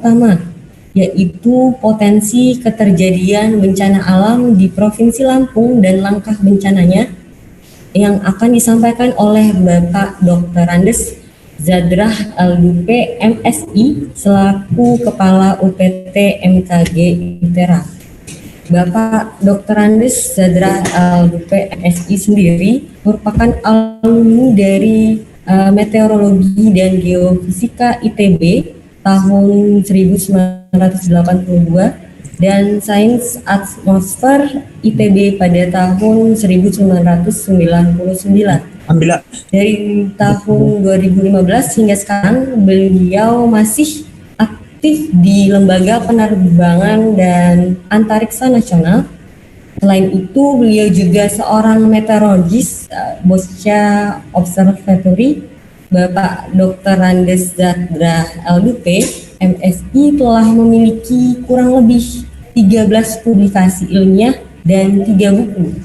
pertama, yaitu potensi keterjadian bencana alam di Provinsi Lampung dan langkah bencananya yang akan disampaikan oleh Bapak Dr. Andes Zadrah Al-Dupe MSI selaku Kepala UPT MKG ITERA. Bapak Dr. Andes Zadrah Al-Dupe MSI sendiri merupakan alumni dari Meteorologi dan Geofisika ITB tahun 1982 dan Sains Atmosfer ITB pada tahun 1999. Dari tahun 2015 hingga sekarang beliau masih aktif di Lembaga Penerbangan dan Antariksa Nasional. Selain itu, beliau juga seorang meteorologis, Bosca Observatory. Bapak Dr. Andes Zadrah Al-Dupe MSI telah memiliki kurang lebih 13 publikasi ilmiah dan 3 buku.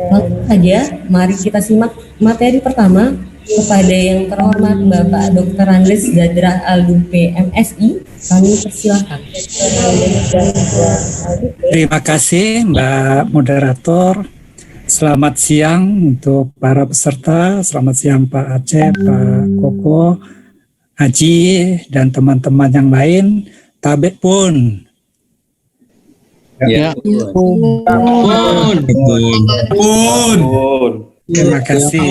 Langsung saja, mari kita simak materi pertama kepada yang terhormat Bapak Dr. Andes Zadrah Al-Dupe MSI. Kami persilahkan. Terima kasih Mbak Moderator. Selamat siang untuk para peserta. Selamat siang Pak Aceh, Pak Koko, Haji, dan teman-teman yang lain. Tabek pun. Ya. Terima kasih.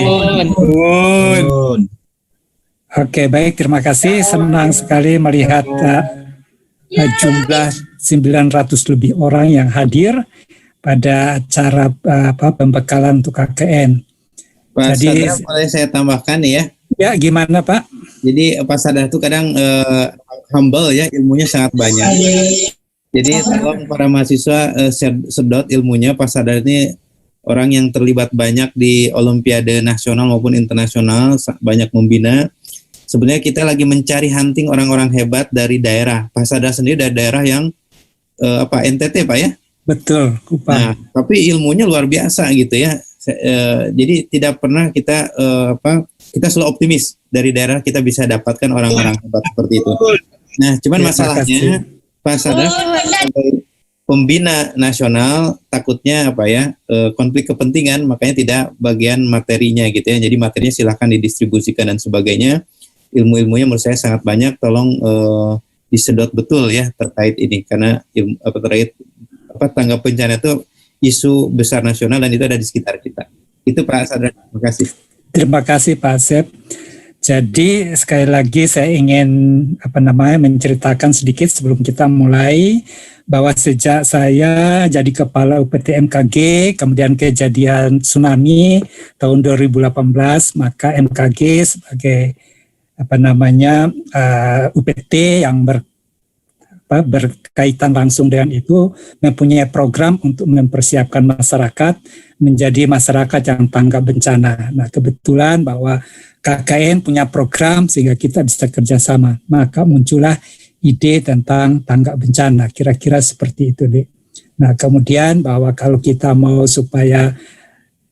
Oke, baik, terima kasih. Senang sekali melihat jumlah 900 lebih orang yang hadir pada acara pembekalan untuk KKN. Pak Sadar, boleh saya tambahkan ya? Ya, gimana Pak? Jadi Pak Sadar itu kadang humble ya, ilmunya sangat banyak. Jadi tolong para mahasiswa sedot ilmunya. Pak Sadar ini orang yang terlibat banyak di Olimpiade nasional maupun internasional, banyak membina. Sebenarnya kita lagi mencari hunting orang-orang hebat dari daerah. Pak Sadar sendiri dari daerah yang NTT Pak ya? Betul, Nah, Kupang. tapi ilmunya luar biasa gitu ya. Jadi tidak pernah kita kita selalu optimis dari daerah kita bisa dapatkan orang-orang hebat seperti itu. Nah, cuman masalahnya Pak Sadar sebagai pembina nasional takutnya konflik kepentingan, makanya tidak bagian materinya gitu ya. Jadi materinya silahkan didistribusikan dan sebagainya. Ilmu-ilmunya menurut saya sangat banyak. Tolong disedot betul ya terkait ini, karena terkait tanggap bencana itu isu besar nasional dan itu ada di sekitar kita. Itu Pak Sadar, terima kasih. Terima kasih Pak Asep. Jadi sekali lagi saya ingin menceritakan sedikit sebelum kita mulai bahwa sejak saya jadi kepala UPT MKG, kemudian kejadian tsunami tahun 2018, maka MKG sebagai UPT yang berkaitan langsung dengan itu mempunyai program untuk mempersiapkan masyarakat menjadi masyarakat yang tanggap bencana. Nah, kebetulan bahwa KKN punya program sehingga kita bisa kerjasama. Maka muncullah ide tentang tanggap bencana, kira-kira seperti itu, Dek. Nah, kemudian bahwa kalau kita mau supaya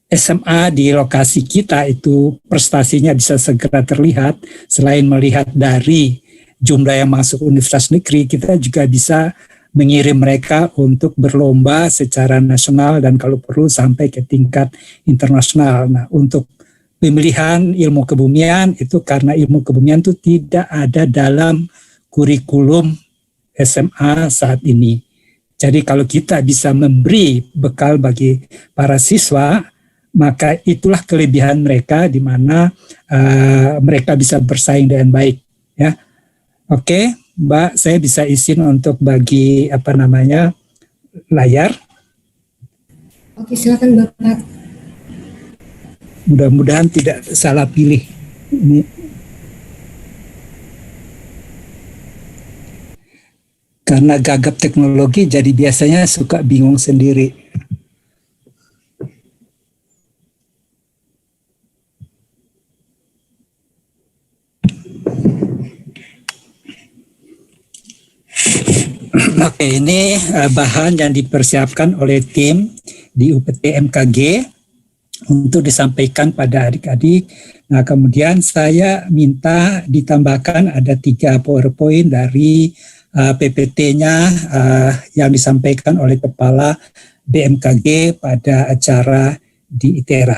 SMA di lokasi kita itu prestasinya bisa segera terlihat, selain melihat dari jumlah yang masuk universitas negeri, kita juga bisa mengirim mereka untuk berlomba secara nasional dan kalau perlu sampai ke tingkat internasional. Nah, untuk pemilihan ilmu kebumian itu karena ilmu kebumian itu tidak ada dalam kurikulum SMA saat ini. Jadi kalau kita bisa memberi bekal bagi para siswa, maka itulah kelebihan mereka di mana mereka bisa bersaing dengan baik, ya. Oke, Mbak, saya bisa izin untuk bagi layar. Oke, silakan Bapak. Mudah-mudahan tidak salah pilih. Ini. Karena gagap teknologi, jadi biasanya suka bingung sendiri. Oke, ini bahan yang dipersiapkan oleh tim di UPT MKG untuk disampaikan pada adik-adik. Nah, kemudian saya minta ditambahkan ada 3 PowerPoint dari PPT-nya yang disampaikan oleh Kepala BMKG pada acara di ITERA.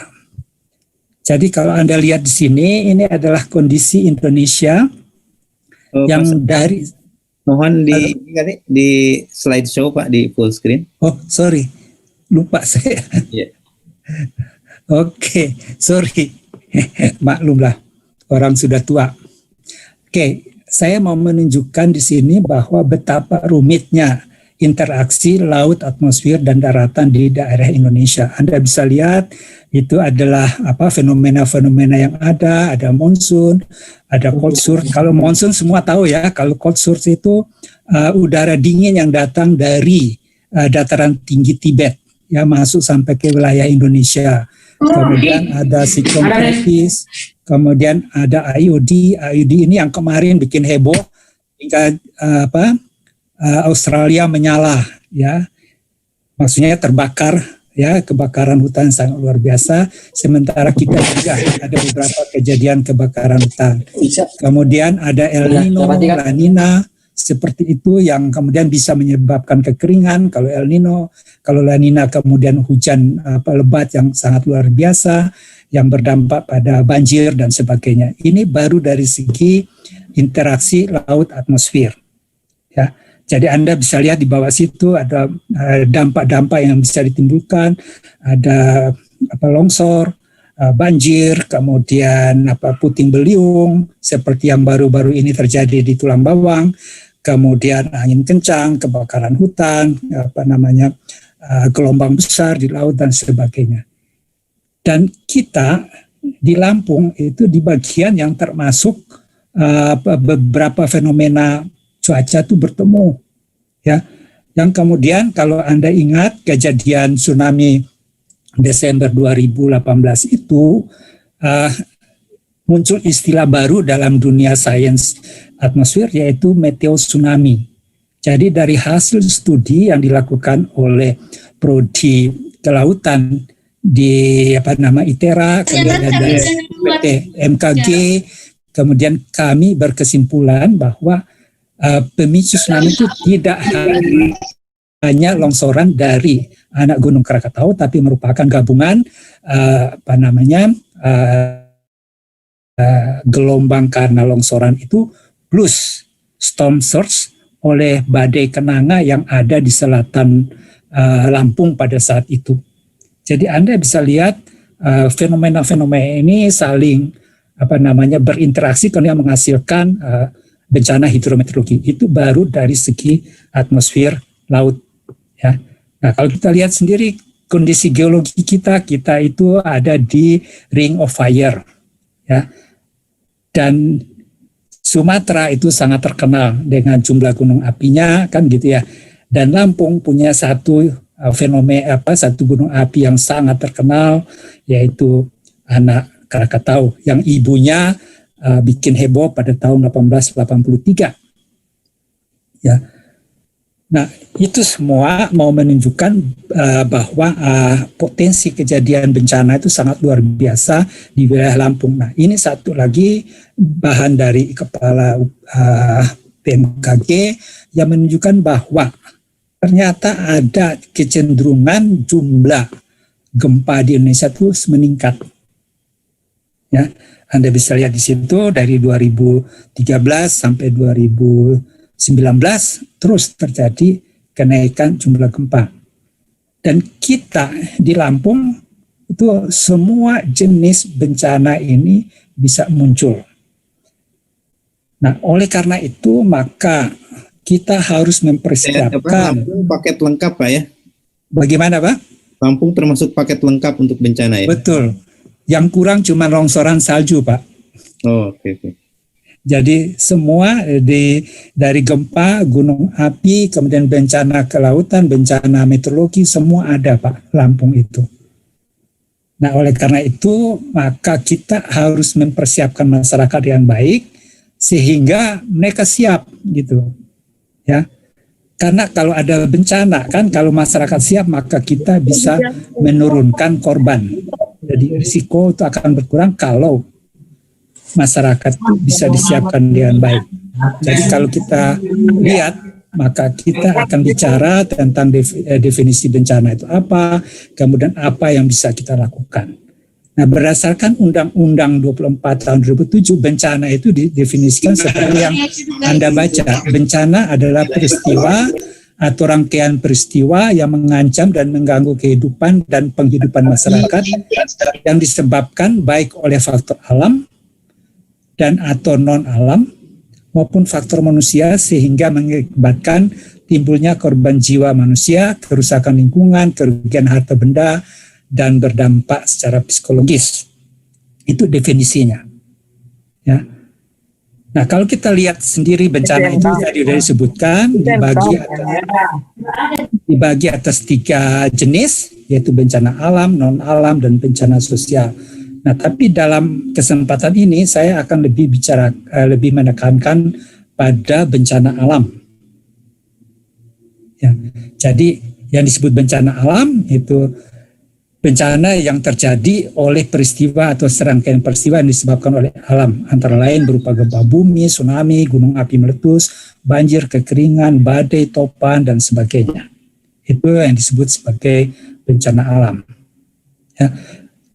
Jadi kalau Anda lihat di sini, ini adalah kondisi Indonesia yang dari... Mohon di slideshow Pak, di full screen. Oh, sorry. Lupa saya. Yeah. Oke, sorry. Maklumlah, orang sudah tua. Oke, saya mau menunjukkan di sini bahwa betapa rumitnya interaksi laut, atmosfer, dan daratan di daerah Indonesia. Anda bisa lihat itu adalah fenomena-fenomena yang ada monsun, ada cold surge. Kalau monsun semua tahu ya, kalau cold surge itu udara dingin yang datang dari dataran tinggi Tibet, ya masuk sampai ke wilayah Indonesia. Kemudian ada siklon tropis, kemudian ada IOD ini yang kemarin bikin heboh hingga Australia menyala, ya, maksudnya terbakar, ya, kebakaran hutan sangat luar biasa. Sementara kita juga ada beberapa kejadian kebakaran hutan. Kemudian ada El Nino, La Nina, seperti itu yang kemudian bisa menyebabkan kekeringan. Kalau El Nino, kalau La Nina kemudian hujan lebat yang sangat luar biasa yang berdampak pada banjir dan sebagainya. Ini baru dari segi interaksi laut atmosfer. Ya, jadi Anda bisa lihat di bawah situ ada dampak-dampak yang bisa ditimbulkan, ada longsor, banjir, kemudian puting beliung seperti yang baru-baru ini terjadi di Tulang Bawang. Kemudian angin kencang, kebakaran hutan, gelombang besar di laut dan sebagainya. Dan kita di Lampung itu di bagian yang termasuk beberapa fenomena cuaca itu bertemu, ya. Yang kemudian kalau Anda ingat kejadian tsunami Desember 2018 itu muncul istilah baru dalam dunia sains atmosfer yaitu meteotsunami. Jadi dari hasil studi yang dilakukan oleh Prodi Kelautan di ITERA, kemudian dari PT MKG, kemudian kami berkesimpulan bahwa pemicu tsunami itu tidak hanya longsoran dari anak Gunung Krakatau, tapi merupakan gabungan gelombang karena longsoran itu plus storm surge oleh badai kenanga yang ada di selatan Lampung pada saat itu. Jadi Anda bisa lihat fenomena-fenomena ini saling berinteraksi karena menghasilkan bencana hidrometeorologi. Itu baru dari segi atmosfer laut, ya. Nah, kalau kita lihat sendiri kondisi geologi kita itu ada di Ring of Fire, ya. Dan Sumatera itu sangat terkenal dengan jumlah gunung apinya, kan gitu ya. Dan Lampung punya satu gunung api yang sangat terkenal, yaitu anak Krakatau, yang ibunya bikin heboh pada tahun 1883. Ya. Nah, itu semua mau menunjukkan bahwa potensi kejadian bencana itu sangat luar biasa di wilayah Lampung. Nah, ini satu lagi bahan dari Kepala BMKG yang menunjukkan bahwa ternyata ada kecenderungan jumlah gempa di Indonesia terus meningkat. Ya, Anda bisa lihat di situ dari 2013 sampai 2019 terus terjadi kenaikan jumlah gempa. Dan kita di Lampung itu semua jenis bencana ini bisa muncul. Nah, oleh karena itu maka kita harus mempersiapkan. Lampung paket lengkap Pak ya? Bagaimana Pak? Lampung termasuk paket lengkap untuk bencana ya? Betul. Yang kurang cuma longsoran salju Pak. Oh, oke. Jadi semua dari gempa, gunung api, kemudian bencana kelautan, bencana meteorologi, semua ada Pak, Lampung itu. Nah, oleh karena itu, maka kita harus mempersiapkan masyarakat yang baik, sehingga mereka siap gitu. Ya, karena kalau ada bencana, kan kalau masyarakat siap, maka kita bisa menurunkan korban. Jadi risiko itu akan berkurang kalau masyarakat bisa disiapkan dengan baik. Jadi kalau kita lihat, maka kita akan bicara tentang definisi bencana itu apa, kemudian apa yang bisa kita lakukan. Nah, berdasarkan Undang-Undang 24 tahun 2007, bencana itu didefinisikan seperti yang Anda baca. Bencana adalah peristiwa atau rangkaian peristiwa yang mengancam dan mengganggu kehidupan dan penghidupan masyarakat yang disebabkan baik oleh faktor alam dan atau non-alam maupun faktor manusia sehingga mengakibatkan timbulnya korban jiwa manusia, kerusakan lingkungan, kerugian harta benda, dan berdampak secara psikologis. Itu definisinya. Ya. Nah, kalau kita lihat sendiri bencana itu tadi sudah disebutkan dibagi atas 3 jenis, yaitu bencana alam, non-alam, dan bencana sosial. Nah, tapi dalam kesempatan ini saya akan lebih menekankan pada bencana alam. Ya, jadi yang disebut bencana alam itu bencana yang terjadi oleh peristiwa atau serangkaian peristiwa yang disebabkan oleh alam, antara lain berupa gempa bumi, tsunami, gunung api meletus, banjir, kekeringan, badai, topan, dan sebagainya. Itu yang disebut sebagai bencana alam. Ya.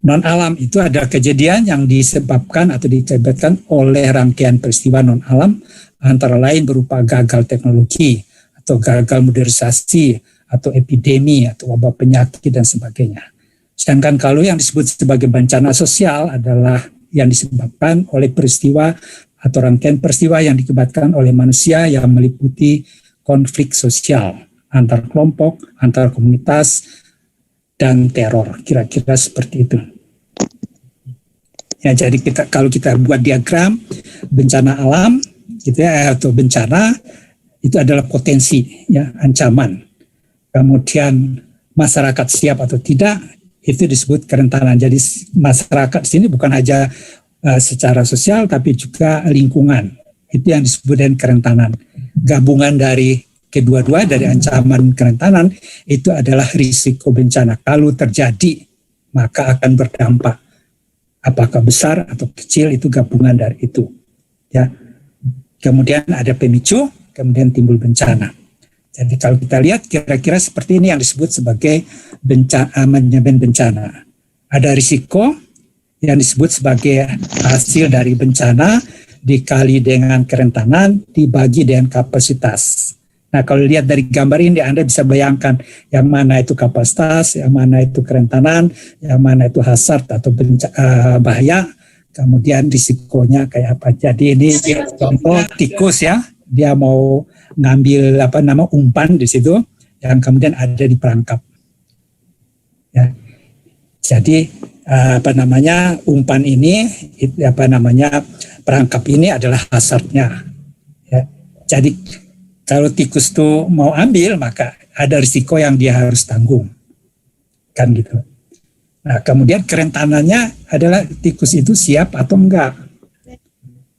Non-alam itu adalah kejadian yang disebabkan atau diakibatkan oleh rangkaian peristiwa non-alam, antara lain berupa gagal teknologi, atau gagal modernisasi, atau epidemi, atau wabah penyakit, dan sebagainya. Sedangkan kalau yang disebut sebagai bencana sosial adalah yang disebabkan oleh peristiwa atau rangkaian peristiwa yang diakibatkan oleh manusia yang meliputi konflik sosial antar kelompok, antar komunitas, dan teror. Kira-kira seperti itu. Ya, jadi kalau kita buat diagram bencana alam gitu ya, atau bencana itu adalah potensi, ya, ancaman. Kemudian masyarakat siap atau tidak, itu disebut kerentanan. Jadi masyarakat di sini bukan hanya secara sosial tapi juga lingkungan. Itu yang disebut dengan kerentanan. Gabungan dari kedua-dua, dari ancaman kerentanan, itu adalah risiko bencana. Kalau terjadi maka akan berdampak. Apakah besar atau kecil, itu gabungan dari itu. Ya. Kemudian ada pemicu, kemudian timbul bencana. Jadi kalau kita lihat kira-kira seperti ini yang disebut sebagai manajemen bencana. Ada risiko yang disebut sebagai hasil dari bencana dikali dengan kerentanan dibagi dengan kapasitas. Nah, kalau lihat dari gambar ini Anda bisa bayangkan yang mana itu kapasitas, yang mana itu kerentanan, yang mana itu hazard atau bahaya, kemudian risikonya kayak apa. Jadi ini contoh tikus, ya. Dia mau ngambil umpan di situ yang kemudian ada di perangkap. Ya. Jadi umpan ini perangkap ini adalah hazardnya. Ya. Jadi kalau tikus itu mau ambil maka ada risiko yang dia harus tanggung. Kan gitu. Nah, kemudian kerentanannya adalah tikus itu siap atau enggak.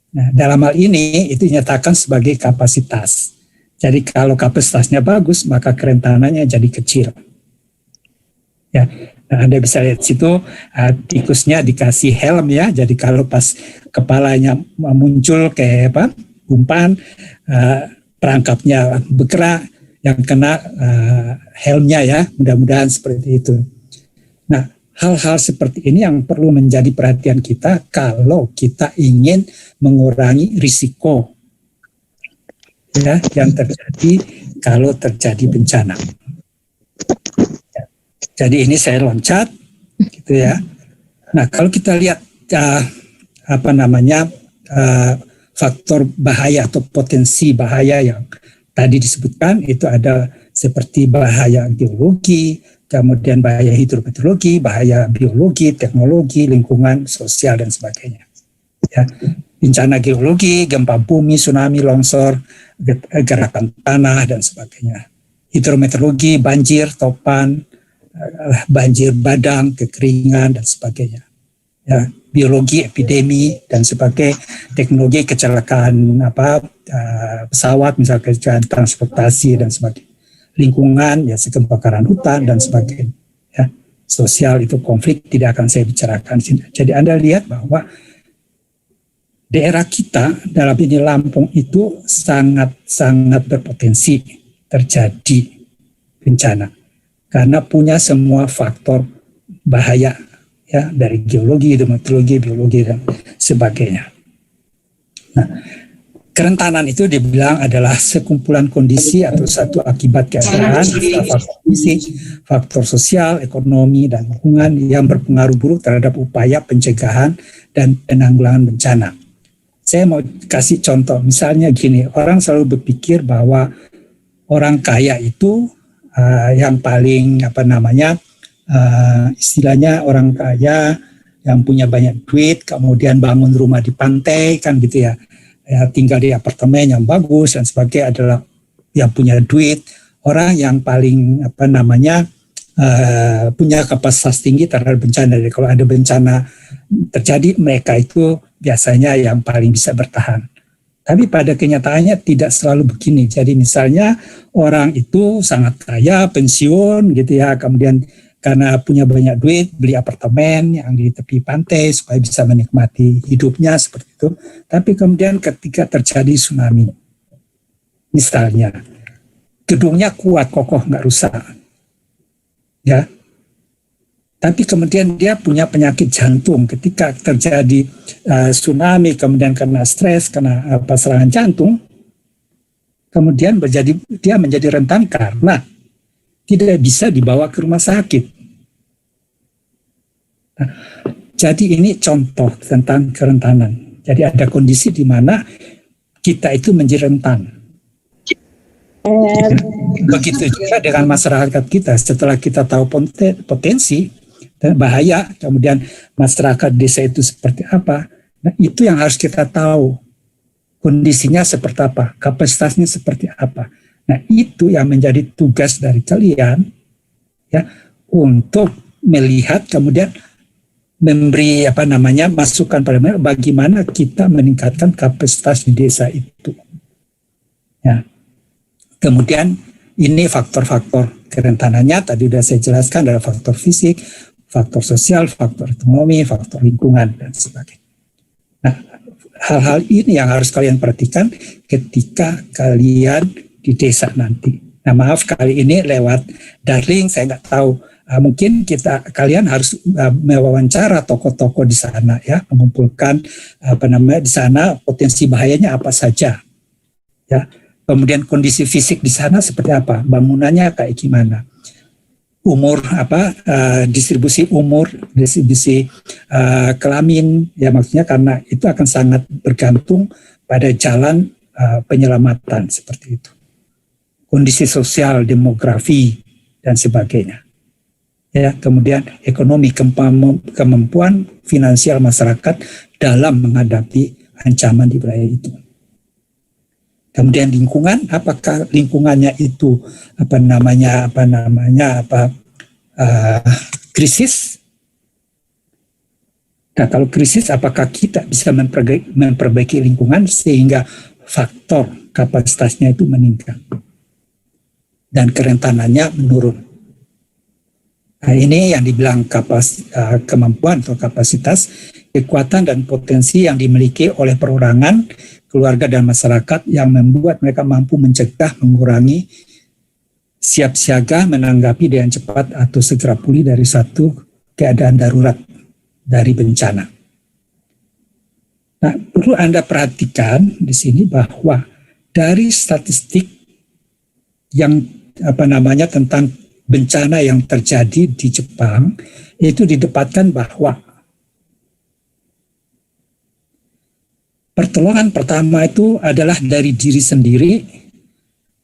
Nah, dalam hal ini itu dinyatakan sebagai kapasitas. Jadi kalau kapasitasnya bagus, maka kerentanannya jadi kecil. Ya, nah, Anda bisa lihat situ tikusnya dikasih helm, ya. Jadi kalau pas kepalanya muncul kayak umpan, perangkapnya bergerak, yang kena helmnya, ya. Mudah-mudahan seperti itu. Nah, hal-hal seperti ini yang perlu menjadi perhatian kita kalau kita ingin mengurangi risiko, ya, yang terjadi kalau terjadi bencana. Jadi ini saya loncat, gitu ya. Nah, kalau kita lihat faktor bahaya atau potensi bahaya yang tadi disebutkan, itu ada seperti bahaya geologi, kemudian bahaya hidrometeorologi, bahaya biologi, teknologi, lingkungan, sosial, dan sebagainya. Ya. Bencana geologi, gempa bumi, tsunami, longsor, gerakan tanah, dan sebagainya. Hidrometeorologi, banjir, topan, banjir bandang, kekeringan, dan sebagainya. Ya. Biologi, epidemi, dan sebagainya. Teknologi, kecelakaan pesawat, misalnya kecelakaan transportasi, dan sebagainya. Lingkungan, ya, kebakaran hutan, dan sebagainya. Ya. Sosial itu konflik tidak akan saya bicarakan di sini. Jadi Anda lihat bahwa daerah kita dalam ini Lampung itu sangat berpotensi terjadi bencana karena punya semua faktor bahaya ya dari geologi, hidrometeorologi, biologi dan sebagainya. Nah, kerentanan itu dibilang adalah sekumpulan kondisi atau satu akibat keadaan, faktor fisik, faktor sosial, ekonomi, dan lingkungan yang berpengaruh buruk terhadap upaya pencegahan dan penanggulangan bencana. Saya mau kasih contoh, misalnya gini, orang selalu berpikir bahwa orang kaya itu yang paling istilahnya orang kaya yang punya banyak duit, kemudian bangun rumah di pantai kan gitu ya, tinggal di apartemen yang bagus dan sebagainya adalah yang punya duit, orang yang paling punya kapasitas tinggi terhadap bencana. Jadi kalau ada bencana terjadi, mereka itu biasanya yang paling bisa bertahan. Tapi pada kenyataannya tidak selalu begini. Jadi misalnya orang itu sangat kaya, pensiun gitu ya, kemudian karena punya banyak duit, beli apartemen yang di tepi pantai supaya bisa menikmati hidupnya seperti itu. Tapi kemudian ketika terjadi tsunami, misalnya, gedungnya kuat, kokoh, nggak rusak. Ya, tapi kemudian dia punya penyakit jantung ketika terjadi tsunami, kemudian kena stres, kena serangan jantung, kemudian dia menjadi rentan karena tidak bisa dibawa ke rumah sakit. Nah, jadi ini contoh tentang kerentanan. Jadi ada kondisi di mana kita itu menjadi rentan. Begitu juga dengan masyarakat kita, setelah kita tahu potensi dan bahaya, kemudian masyarakat desa itu seperti apa, nah itu yang harus kita tahu, kondisinya seperti apa, kapasitasnya seperti apa. Nah itu yang menjadi tugas dari kalian ya, untuk melihat kemudian memberi masukan pada mereka bagaimana kita meningkatkan kapasitas di desa itu. Ya. Kemudian ini faktor-faktor kerentanannya tadi sudah saya jelaskan, ada faktor fisik, faktor sosial, faktor ekonomi, faktor lingkungan dan sebagainya. Nah, hal-hal ini yang harus kalian perhatikan ketika kalian di desa nanti. Nah, maaf kali ini lewat daring, saya nggak tahu. Mungkin kalian harus mewawancara tokoh-tokoh di sana ya, mengumpulkan di sana potensi bahayanya apa saja ya. Kemudian kondisi fisik di sana seperti apa, bangunannya kayak gimana, umur distribusi umur, distribusi kelamin, ya maksudnya karena itu akan sangat bergantung pada jalan penyelamatan seperti itu. Kondisi sosial, demografi dan sebagainya. Ya, kemudian ekonomi, kemampuan finansial masyarakat dalam menghadapi ancaman di wilayah itu. Kemudian lingkungan, apakah lingkungannya itu krisis? Nah, kalau krisis, apakah kita bisa memperbaiki lingkungan sehingga faktor kapasitasnya itu meningkat dan kerentanannya menurun? Nah, ini yang dibilang kemampuan atau kapasitas, kekuatan dan potensi yang dimiliki oleh perorangan, keluarga dan masyarakat yang membuat mereka mampu mencegah, mengurangi, siap siaga, menanggapi dengan cepat atau segera pulih dari satu keadaan darurat dari bencana. Nah, perlu Anda perhatikan di sini bahwa dari statistik yang tentang bencana yang terjadi di Jepang itu didapatkan bahwa pertolongan pertama itu adalah dari diri sendiri,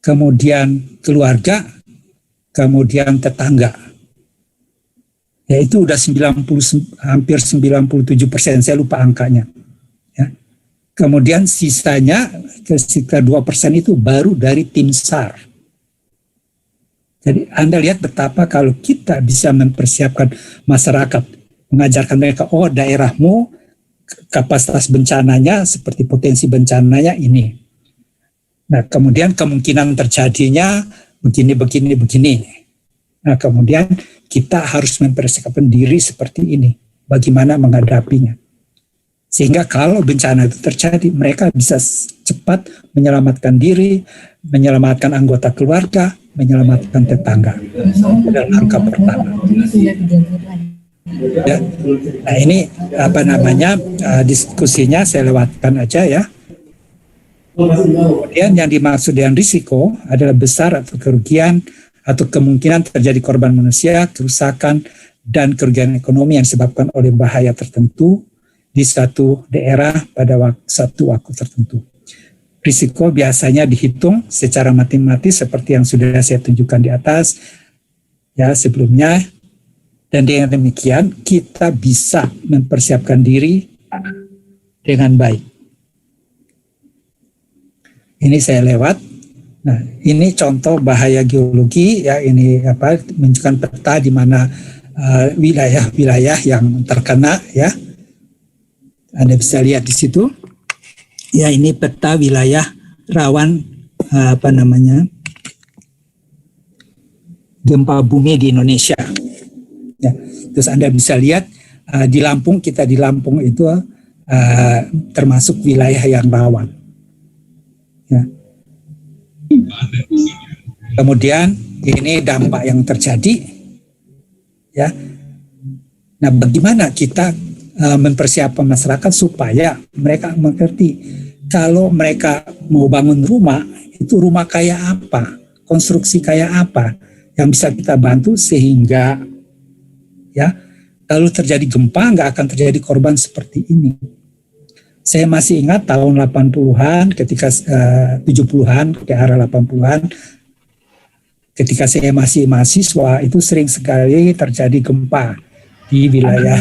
kemudian keluarga, kemudian tetangga. Yaitu udah hampir 97%, saya lupa angkanya. Ya. Kemudian sisanya, sekitar 2% itu baru dari tim SAR. Jadi Anda lihat betapa kalau kita bisa mempersiapkan masyarakat, mengajarkan mereka, oh daerahmu, kapasitas bencananya seperti potensi bencananya ini. Nah, kemudian kemungkinan terjadinya begini. Nah, kemudian kita harus mempersiapkan diri seperti ini. Bagaimana menghadapinya. Sehingga kalau bencana itu terjadi, mereka bisa cepat menyelamatkan diri, menyelamatkan anggota keluarga, menyelamatkan tetangga. Itu adalah langkah pertama. Ya. Nah ini diskusinya saya lewatkan aja ya. Kemudian yang dimaksud dengan risiko adalah besar atau kerugian atau kemungkinan terjadi korban manusia, kerusakan, dan kerugian ekonomi yang disebabkan oleh bahaya tertentu di satu daerah pada satu waktu tertentu. Risiko biasanya dihitung secara matematis seperti yang sudah saya tunjukkan di atas ya sebelumnya, dan dengan demikian kita bisa mempersiapkan diri dengan baik. Ini saya lewat. Nah, ini contoh bahaya geologi ya, ini menunjukkan peta di mana wilayah-wilayah yang terkena ya. Anda bisa lihat di situ. Ya, ini peta wilayah rawan gempa bumi di Indonesia. Ya, terus Anda bisa lihat di Lampung, kita di Lampung itu termasuk wilayah yang rawan. Ya. Kemudian ini dampak yang terjadi. Ya. Nah, bagaimana kita mempersiapkan masyarakat supaya mereka mengerti kalau mereka mau bangun rumah, itu rumah kayak apa, konstruksi kayak apa yang bisa kita bantu sehingga ya kalau terjadi gempa nggak akan terjadi korban seperti ini. Saya masih ingat tahun 80-an ketika 70-an ke arah 80-an ketika saya masih mahasiswa itu sering sekali terjadi gempa di wilayah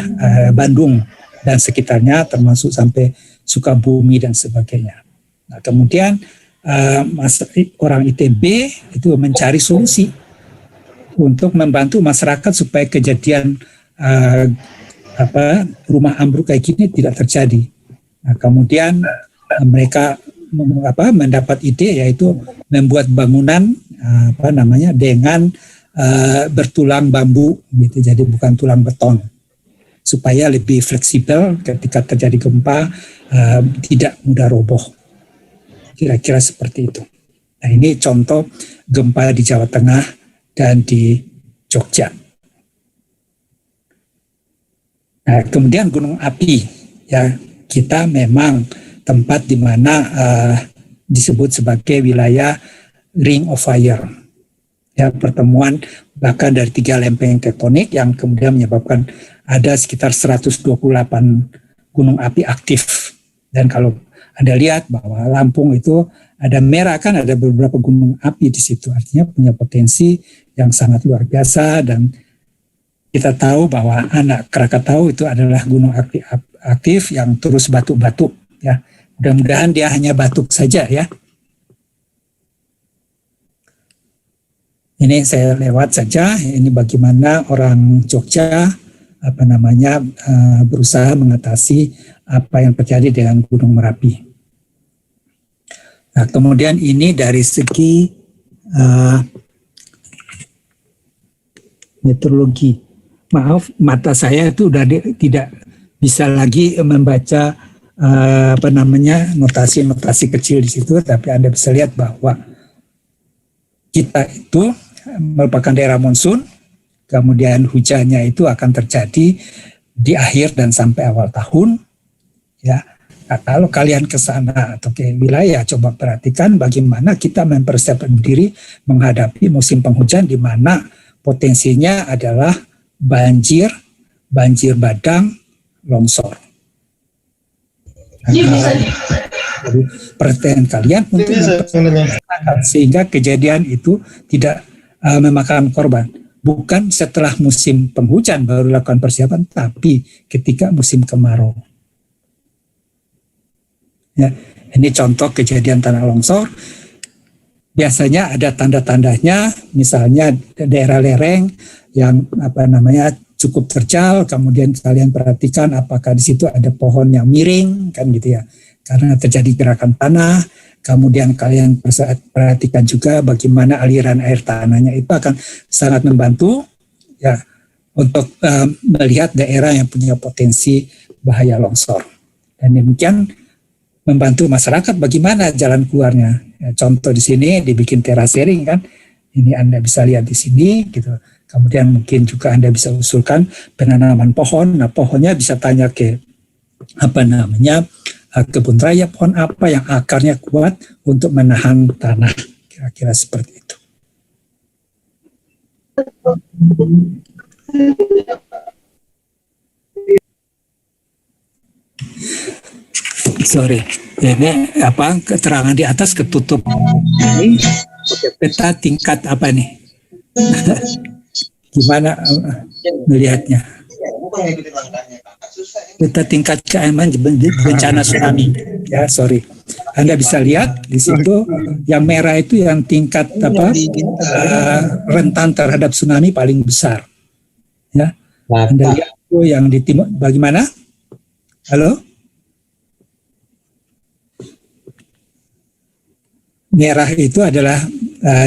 Bandung dan sekitarnya termasuk sampai Sukabumi dan sebagainya. Nah, kemudian orang ITB itu mencari solusi untuk membantu masyarakat supaya kejadian rumah ambruk kayak gini tidak terjadi. Nah, kemudian mereka mendapat ide yaitu membuat bangunan dengan bertulang bambu gitu, jadi bukan tulang beton supaya lebih fleksibel ketika terjadi gempa tidak mudah roboh. Kira-kira seperti itu. Nah, ini contoh gempa di Jawa Tengah dan di Jogja. Nah, kemudian gunung api ya, kita memang tempat di mana disebut sebagai wilayah Ring of Fire. Ya, pertemuan bahkan dari 3 lempeng tektonik yang kemudian menyebabkan ada sekitar 128 gunung api aktif. Dan kalau Anda lihat bahwa Lampung itu ada merah kan, ada beberapa gunung api di situ, artinya punya potensi yang sangat luar biasa. Dan kita tahu bahwa anak Krakatau itu adalah gunung api aktif yang terus batuk-batuk ya. Mudah-mudahan dia hanya batuk saja ya. Ini saya lewat saja. Ini bagaimana orang Jogja berusaha mengatasi apa yang terjadi dengan Gunung Merapi. Nah, kemudian ini dari segi meteorologi. Maaf, mata saya itu udah tidak bisa lagi membaca notasi-notasi kecil di situ, tapi Anda bisa lihat bahwa kita itu merupakan daerah monsun, kemudian hujannya itu akan terjadi di akhir dan sampai awal tahun. Ya, nah, kalau kalian ke sana atau ke wilayah, coba perhatikan bagaimana kita mempersiapkan diri menghadapi musim penghujan di mana potensinya adalah banjir bandang, longsor. Jadi perhatian kalian untuk mempersiapkan sehingga kejadian itu tidak memakan korban. Bukan setelah musim penghujan baru lakukan persiapan, tapi ketika musim kemarau. Ya, ini contoh kejadian tanah longsor. Biasanya ada tanda-tandanya, misalnya daerah lereng yang cukup terjal, kemudian kalian perhatikan apakah di situ ada pohon yang miring, kan gitu ya. Karena terjadi gerakan tanah. Kemudian kalian perhatikan juga bagaimana aliran air tanahnya, itu akan sangat membantu ya untuk melihat daerah yang punya potensi bahaya longsor. Dan demikian membantu masyarakat bagaimana jalan keluarnya. Ya, contoh di sini dibikin terasering kan, ini Anda bisa lihat di sini gitu. Kemudian mungkin juga Anda bisa usulkan penanaman pohon. Nah, pohonnya bisa tanya ke kebun raya, pohon apa yang akarnya kuat untuk menahan tanah. Kira-kira seperti itu. Sorry, ini keterangan di atas ketutup. Ini peta tingkat apa nih? Gimana melihatnya? Peta tingkat keamanan bencana tsunami. Ya, sorry. Anda bisa lihat di situ yang merah itu yang tingkat rentan terhadap tsunami paling besar. Ya. Anda lihat itu yang di timur. Bagaimana? Halo? Merah itu adalah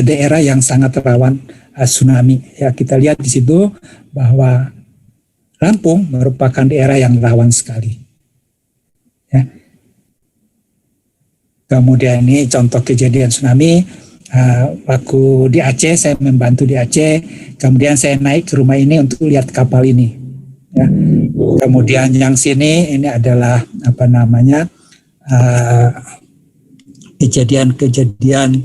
daerah yang sangat rawan tsunami. Ya, kita lihat di situ bahwa Lampung merupakan daerah yang rawan sekali. Ya. Kemudian ini contoh kejadian tsunami. Waktu di Aceh, saya membantu di Aceh. Kemudian saya naik ke rumah ini untuk lihat kapal ini. Ya. Kemudian yang sini ini adalah kejadian-kejadian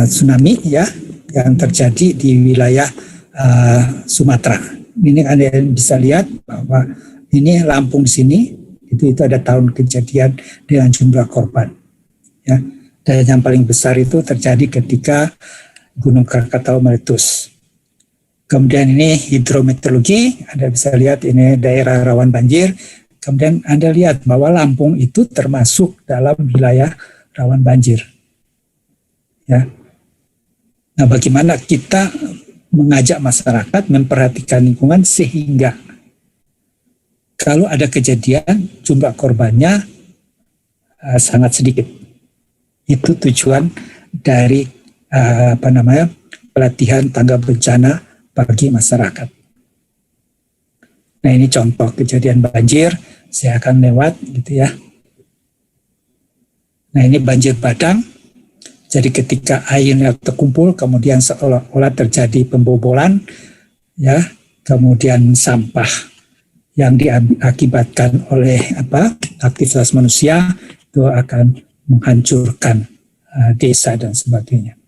tsunami ya yang terjadi di wilayah Sumatera. Ini Anda bisa lihat bahwa ini Lampung di sini itu ada tahun kejadian dengan jumlah korban. Ya. Dan yang paling besar itu terjadi ketika Gunung Krakatau meletus. Kemudian ini hidrometeorologi, Anda bisa lihat ini daerah rawan banjir. Kemudian Anda lihat bahwa Lampung itu termasuk dalam wilayah rawan banjir. Ya. Nah, bagaimana kita mengajak masyarakat memperhatikan lingkungan sehingga kalau ada kejadian jumlah korbannya sangat sedikit. Itu tujuan dari pelatihan tanggap bencana bagi masyarakat. Nah, ini contoh kejadian banjir, saya akan lewat gitu ya. Nah, ini banjir bandang. Jadi ketika airnya terkumpul, kemudian seolah-olah terjadi pembobolan, ya, kemudian sampah yang diakibatkan oleh aktivitas manusia itu akan menghancurkan desa dan sebagainya.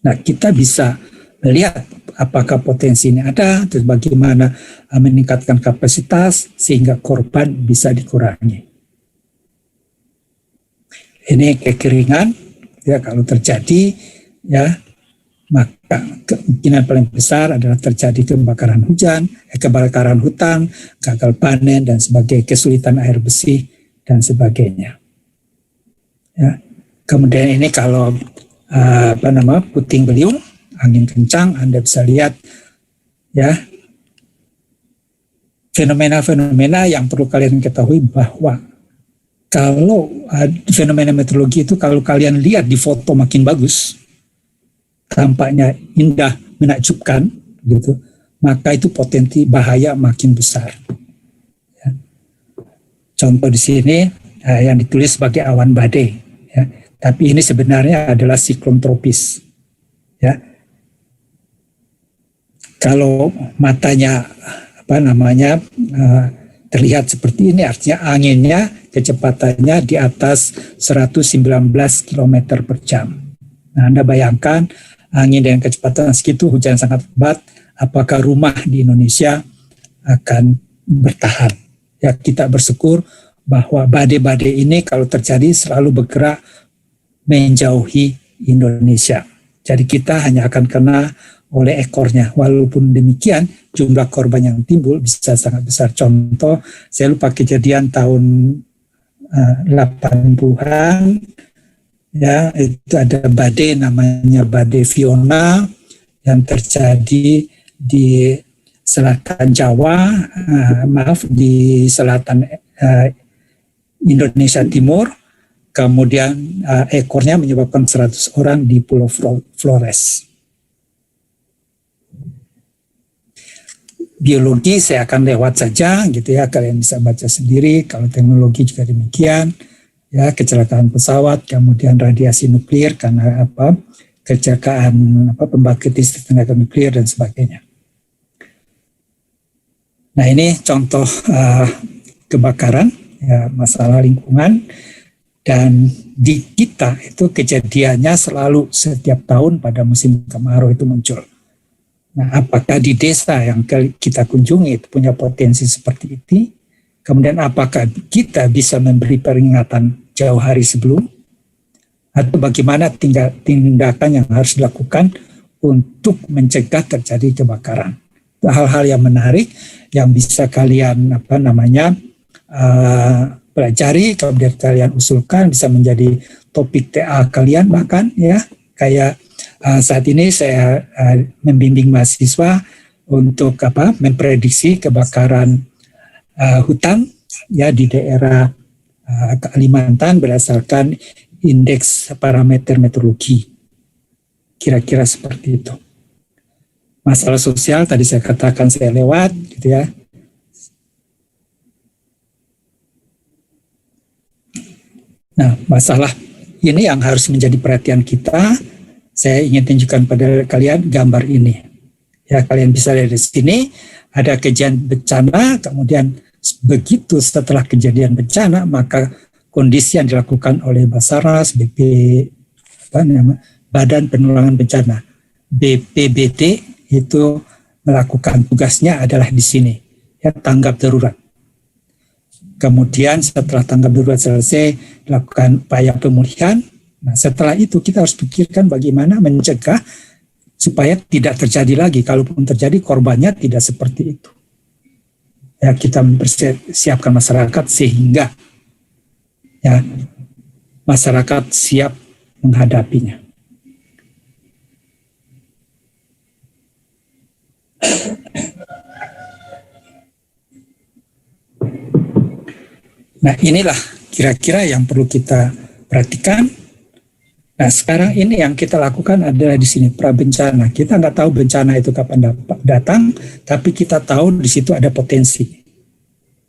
Nah, kita bisa melihat apakah potensi ini ada, terus bagaimana meningkatkan kapasitas sehingga korban bisa dikurangi. Ini kekeringan, ya kalau terjadi, ya maka kemungkinan paling besar adalah terjadi kebakaran hutan, gagal panen dan sebagainya, kesulitan air bersih dan sebagainya. Ya. Kemudian ini kalau puting beliung, angin kencang, Anda bisa lihat ya fenomena-fenomena yang perlu kalian ketahui bahwa kalau fenomena meteorologi itu kalau kalian lihat di foto makin bagus, tampaknya indah, menakjubkan, gitu, maka itu potensi bahaya makin besar. Ya. Contoh di sini yang ditulis sebagai awan badai, ya. Tapi ini sebenarnya adalah siklon tropis. Ya. Kalau matanya terlihat seperti ini, artinya anginnya kecepatannya di atas 119 km per jam. Nah, Anda bayangkan angin dengan kecepatan segitu, hujan sangat lebat, apakah rumah di Indonesia akan bertahan? Ya, kita bersyukur bahwa badai-badai ini kalau terjadi selalu bergerak menjauhi Indonesia. Jadi kita hanya akan kena oleh ekornya. Walaupun demikian, jumlah korban yang timbul bisa sangat besar. Contoh, saya lupa kejadian tahun 80-an, ya, itu ada badai namanya badai Fiona yang terjadi di selatan Jawa, di selatan Indonesia Timur. Kemudian ekornya menyebabkan 100 orang di Pulau Flores. biologi saya akan lewat saja gitu ya, kalian bisa baca sendiri. Kalau teknologi juga demikian, ya kecelakaan pesawat, kemudian radiasi nuklir karena kecelakaan pembangkit listrik tenaga nuklir dan sebagainya. Nah ini contoh kebakaran, ya, masalah lingkungan, dan di kita itu kejadiannya selalu setiap tahun pada musim kemarau itu muncul. Nah, apakah di desa yang kita kunjungi itu punya potensi seperti itu? Kemudian apakah kita bisa memberi peringatan jauh hari sebelum? Atau bagaimana tindakan yang harus dilakukan untuk mencegah terjadi kebakaran? Hal-hal yang menarik yang bisa kalian pelajari, kemudian kalian usulkan, bisa menjadi topik TA kalian bahkan, ya, kayak saat ini saya membimbing mahasiswa untuk memprediksi kebakaran hutan, ya, di daerah Kalimantan berdasarkan indeks parameter meteorologi. Kira-kira seperti itu. Masalah sosial tadi saya katakan saya lewat, gitu ya. Nah, masalah ini yang harus menjadi perhatian kita. Saya ingin tunjukkan pada kalian gambar ini. Ya, kalian bisa lihat di sini ada kejadian bencana, kemudian begitu setelah kejadian bencana maka kondisi yang dilakukan oleh Basarnas, Badan Penanggulangan Bencana, BPBD, itu melakukan tugasnya adalah di sini, ya, tanggap darurat. Kemudian setelah tanggap darurat selesai, dilakukan upaya pemulihan. Nah, setelah itu kita harus pikirkan bagaimana mencegah supaya tidak terjadi lagi. Kalaupun terjadi, korbannya tidak seperti itu. Ya, kita mempersiapkan masyarakat sehingga, ya, masyarakat siap menghadapinya. Nah, inilah kira-kira yang perlu kita perhatikan. Nah, sekarang ini yang kita lakukan adalah di sini prabencana. Kita nggak tahu bencana itu kapan datang, tapi kita tahu di situ ada potensi.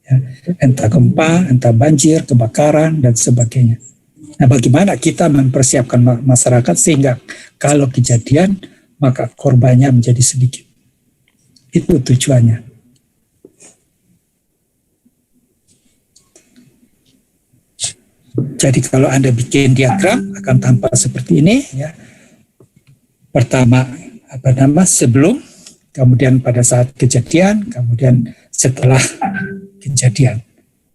Ya, entah gempa, entah banjir, kebakaran, dan sebagainya. Nah, bagaimana kita mempersiapkan masyarakat sehingga kalau kejadian, maka korbannya menjadi sedikit. Itu tujuannya. Jadi kalau Anda bikin diagram akan tampak seperti ini, ya. Pertama sebelum, kemudian pada saat kejadian, kemudian setelah kejadian.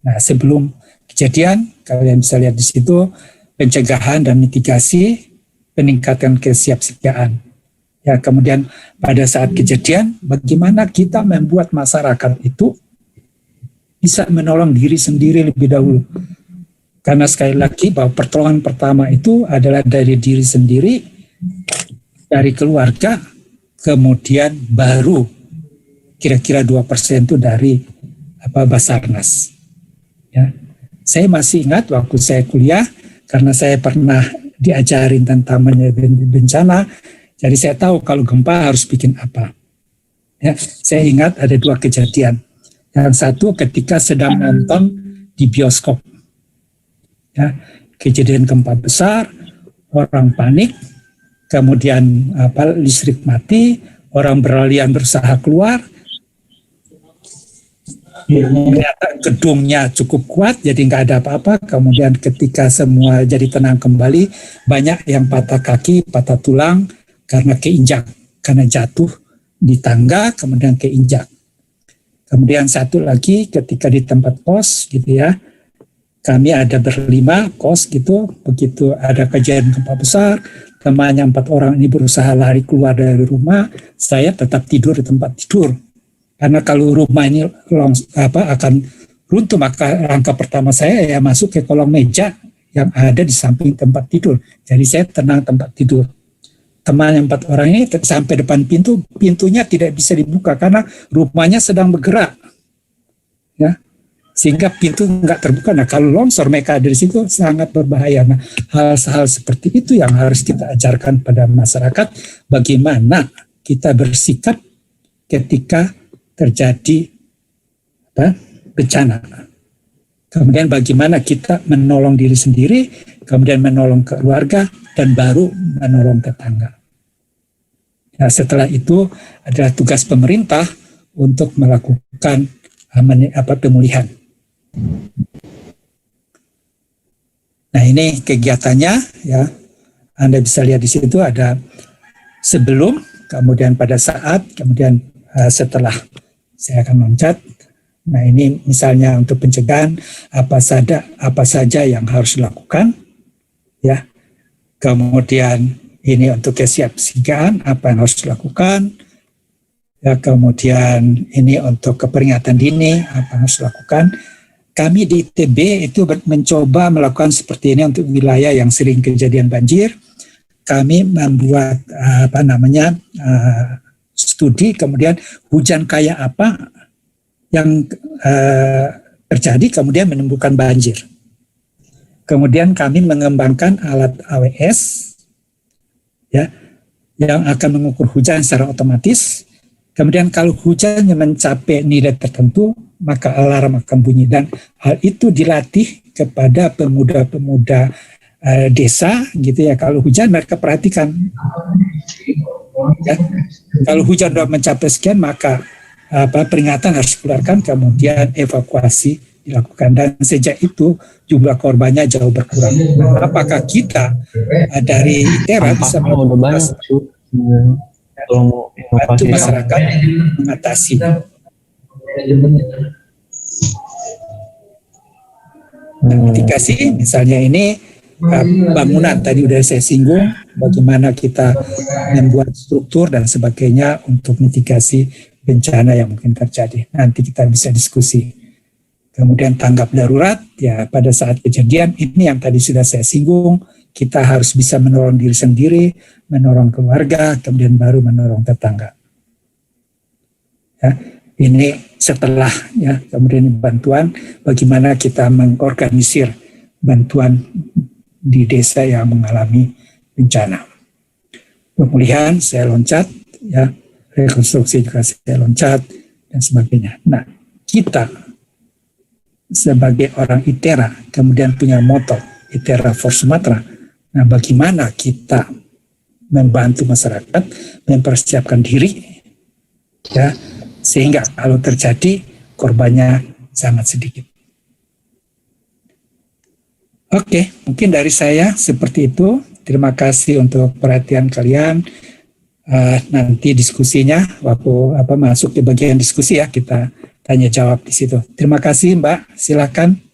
Nah, sebelum kejadian kalian bisa lihat di situ pencegahan dan mitigasi, peningkatan kesiapsiagaan. Ya, kemudian pada saat kejadian bagaimana kita membuat masyarakat itu bisa menolong diri sendiri lebih dahulu. Karena sekali lagi bahwa pertolongan pertama itu adalah dari diri sendiri, dari keluarga, kemudian baru kira-kira 2% itu dari Basarnas. Ya. Saya masih ingat waktu saya kuliah, karena saya pernah diajarin tentang bencana, jadi saya tahu kalau gempa harus bikin apa. Ya. Saya ingat ada 2 kejadian. Yang satu ketika sedang nonton di bioskop. Ya, kejadian gempa besar, orang panik, kemudian listrik mati, orang berlarian berusaha keluar. Ternyata gedungnya cukup kuat, jadi nggak ada apa-apa. Kemudian ketika semua jadi tenang kembali, banyak yang patah kaki, patah tulang karena keinjak, karena jatuh di tangga, kemudian keinjak. Kemudian satu lagi ketika di tempat kos, gitu ya. Kami ada berlima kos gitu, begitu ada kejadian gempa besar, temannya 4 orang ini berusaha lari keluar dari rumah, saya tetap tidur di tempat tidur. Karena kalau rumah ini akan runtuh, maka langkah pertama saya ya masuk ke kolong meja yang ada di samping tempat tidur. Jadi saya tenang tempat tidur. Teman yang 4 orang ini sampai depan pintunya tidak bisa dibuka karena rumahnya sedang bergerak. Ya. Sehingga pintu nggak terbuka. Nah, kalau longsor mereka dari situ sangat berbahaya. Nah, hal-hal seperti itu yang harus kita ajarkan pada masyarakat, bagaimana kita bersikap ketika terjadi bencana. Kemudian bagaimana kita menolong diri sendiri, kemudian menolong keluarga, dan baru menolong tetangga. Nah, setelah itu adalah tugas pemerintah untuk melakukan pemulihan. Nah, ini kegiatannya ya. Anda bisa lihat di situ ada sebelum, kemudian pada saat, kemudian setelah. Saya akan loncat. Nah, ini misalnya untuk pencegahan apa saja yang harus dilakukan, ya. Kemudian ini untuk kesiapsiagaan apa yang harus dilakukan, ya. Kemudian ini untuk keperingatan dini apa yang harus dilakukan. Kami di ITB itu mencoba melakukan seperti ini untuk wilayah yang sering kejadian banjir. Kami membuat studi, kemudian hujan kayak apa yang terjadi, kemudian menimbulkan banjir. Kemudian kami mengembangkan alat AWS, ya, yang akan mengukur hujan secara otomatis. Kemudian kalau hujannya mencapai nilai tertentu, maka alarm akan bunyi. Dan hal itu dilatih kepada pemuda-pemuda desa, gitu ya. Kalau hujan mereka perhatikan. Ya. Kalau hujan sudah mencapai sekian, maka peringatan harus dikeluarkan, kemudian evakuasi dilakukan. Dan sejak itu jumlah korbannya jauh berkurang. Nah, apakah kita dari ITERA bisa membantu masyarakat mengatasi? Mitigasi, misalnya ini bangunan tadi udah saya singgung, bagaimana kita membuat struktur dan sebagainya untuk mitigasi bencana yang mungkin terjadi. Nanti kita bisa diskusi. Kemudian tanggap darurat, ya pada saat kejadian ini yang tadi sudah saya singgung, kita harus bisa menolong diri sendiri, menolong keluarga, kemudian baru menolong tetangga. Ya, ini setelah, ya, kemudian bantuan, bagaimana kita mengorganisir bantuan di desa yang mengalami bencana. Pemulihan saya loncat, ya, rekonstruksi juga saya loncat, dan sebagainya. Nah, kita sebagai orang ITERA kemudian punya moto ITERA for Sumatera. Nah, bagaimana kita membantu masyarakat mempersiapkan diri, ya, sehingga kalau terjadi korbannya sangat sedikit. Oke, mungkin dari saya seperti itu. Terima kasih untuk perhatian kalian. Nanti diskusinya waktu masuk ke bagian diskusi, ya, kita tanya jawab di situ. Terima kasih, Mbak. Silakan.